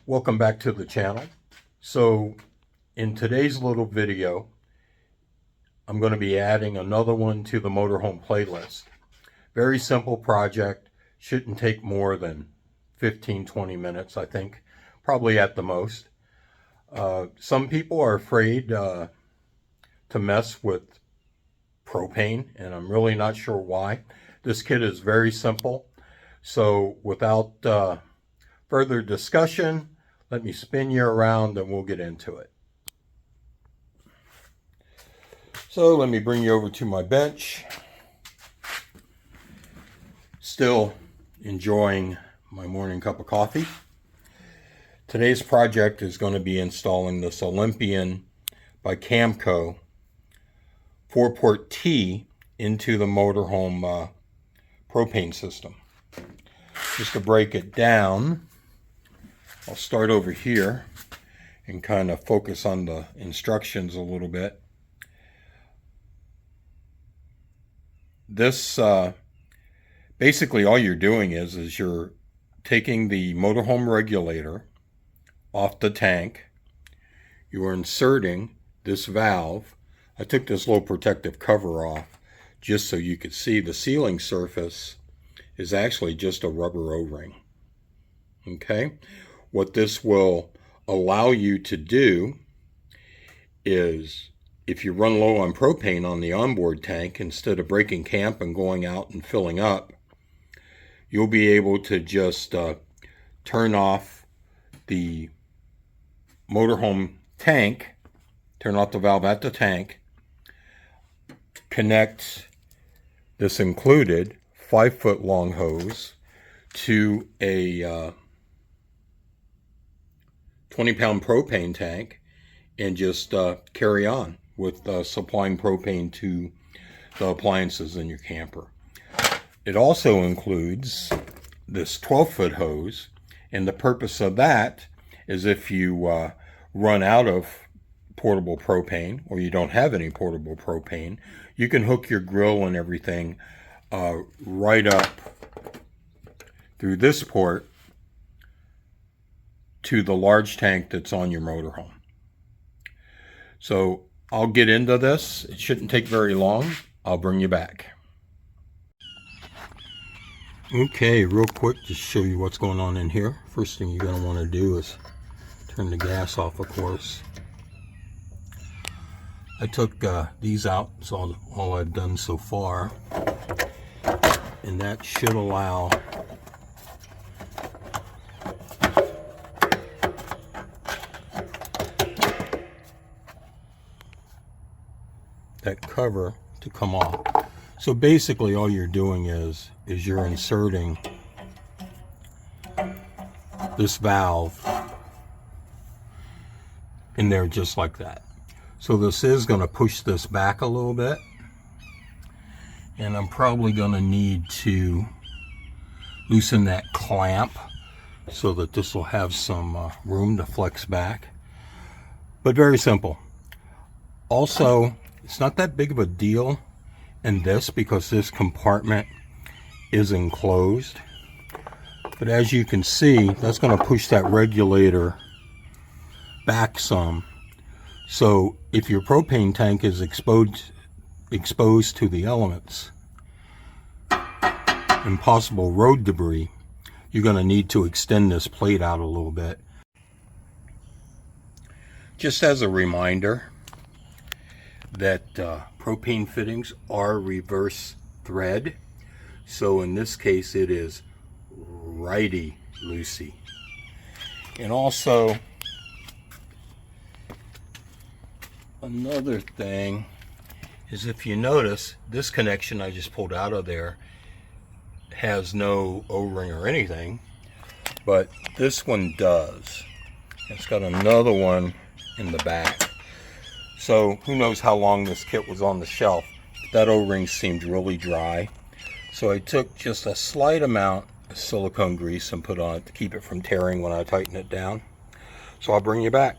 Welcome back to the channel. So in today's little video, I'm going to be adding another one to the motorhome playlist. Very simple project, shouldn't take more than 15-20 minutes, I think, probably at the most. Some people are afraid to mess with propane, and I'm really not sure why. This kit is very simple. So without further discussion, let me spin you around and we'll get into it. So let me bring you over to my bench. Still enjoying my morning cup of coffee. Today's project is going to be installing this Olympian by CAMCO 4-port T into the motorhome propane system. Just to break it down, I'll start over here and kind of focus on the instructions a little bit. This basically all you're doing is you're taking the motorhome regulator off the tank. You are inserting this valve. I took this little protective cover off just so you could see the sealing surface is actually just a rubber O-ring. Okay? What this will allow you to do is, if you run low on propane on the onboard tank, instead of breaking camp and going out and filling up, you'll be able to just turn off the motorhome tank, turn off the valve at the tank, connect this included 5-foot long hose to a 20-pound propane tank, and just carry on with supplying propane to the appliances in your camper. It also includes this 12-foot hose, and the purpose of that is if you run out of portable propane, or you don't have any portable propane, you can hook your grill and everything right up through this port to the large tank that's on your motorhome. So I'll get into this. It shouldn't take very long. I'll bring you back. Okay, real quick, just show you what's going on in here. First thing you're going to want to do is turn the gas off, of course. I took these out. It's all I've done so far. And that should allow that cover to come off. So basically all you're doing is you're inserting this valve in there just like that. So this is going to push this back a little bit, and I'm probably going to need to loosen that clamp so that this will have some room to flex back. But very simple. Also, it's not that big of a deal in this because this compartment is enclosed. But as you can see, that's going to push that regulator back some. So if your propane tank is exposed to the elements and possible road debris, you're going to need to extend this plate out a little bit. Just as a reminder that propane fittings are reverse thread. So in this case it is righty-loosey. And also, another thing is, if you notice, this connection I just pulled out of there has no O-ring or anything, but this one does. It's got another one in the back. So who knows how long this kit was on the shelf. That O-ring seemed really dry. So I took just a slight amount of silicone grease and put on it to keep it from tearing when I tighten it down. So I'll bring you back.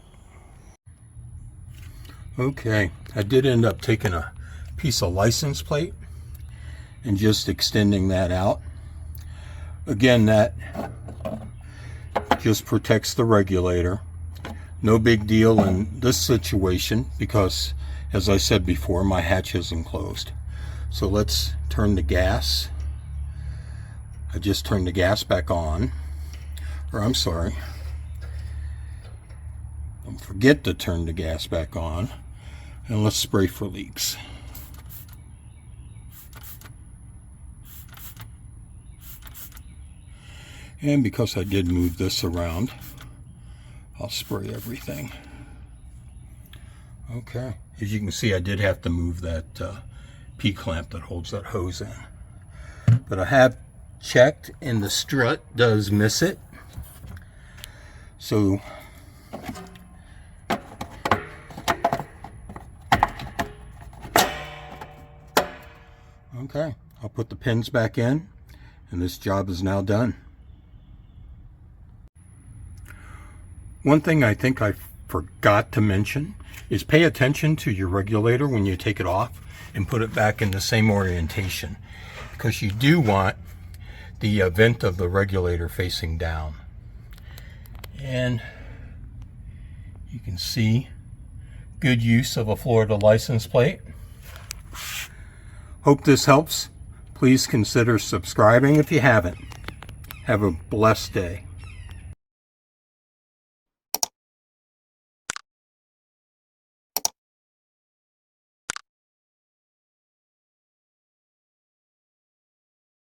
Okay, I did end up taking a piece of license plate and just extending that out. Again, that just protects the regulator. No big deal in this situation because, as I said before, my hatch isn't closed. So let's turn the gas. I just turned the gas back on. Or I'm sorry. Don't forget to turn the gas back on. And let's spray for leaks. And because I did move this around, I'll spray everything. Okay, as you can see, I did have to move that P-clamp that holds that hose in. But I have checked, and the strut does miss it. So okay, I'll put the pins back in, and this job is now done. One thing I think I forgot to mention is pay attention to your regulator when you take it off and put it back in the same orientation, because you do want the vent of the regulator facing down. And you can see good use of a Florida license plate. Hope this helps. Please consider subscribing if you haven't. Have a blessed day.